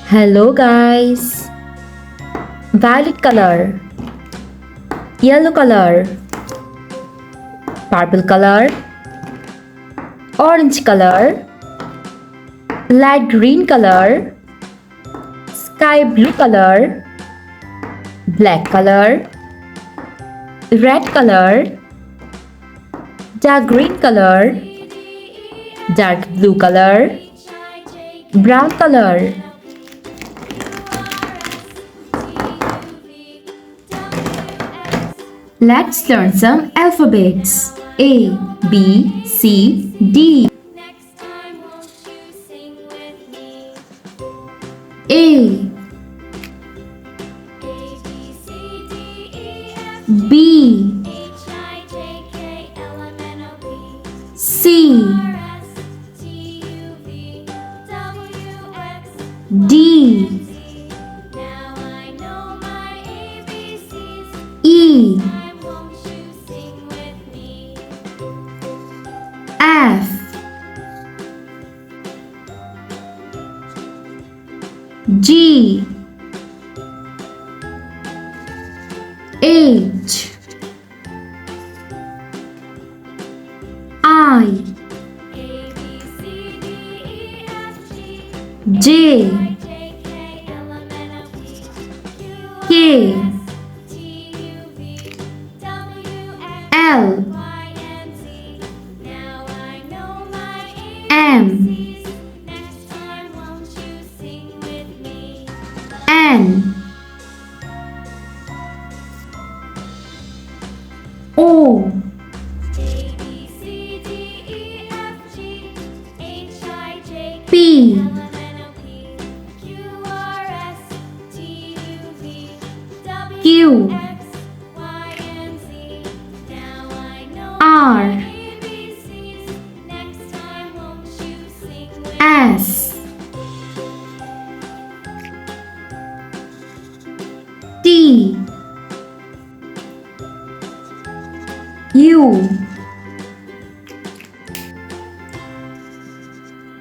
Hello guys. Violet color, yellow color, purple color, orange color, light green color, sky blue color, black color, red color, dark green color, dark blue color, brown color. Let's learn some alphabets. A, B, C, D. A, B, C, D, E, F, G, H, I, J, K, L, M, N, O, P, Q, R,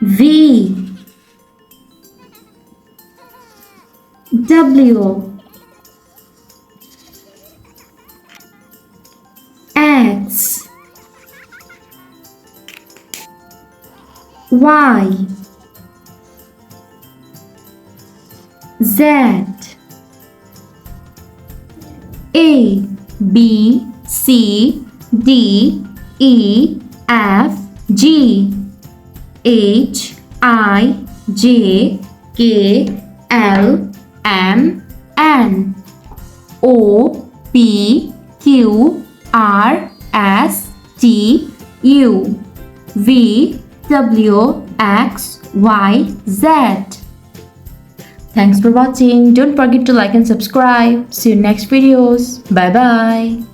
S, T, U, V, W, X, Y, Z, A, B, C, D, E, F, G, H, I, J, K, L, M, N, O, P, Q, R, S, T, U, V, W, X, Y, Z. Thanks for watching. Don't forget to like and subscribe. See you in next videos. Bye bye.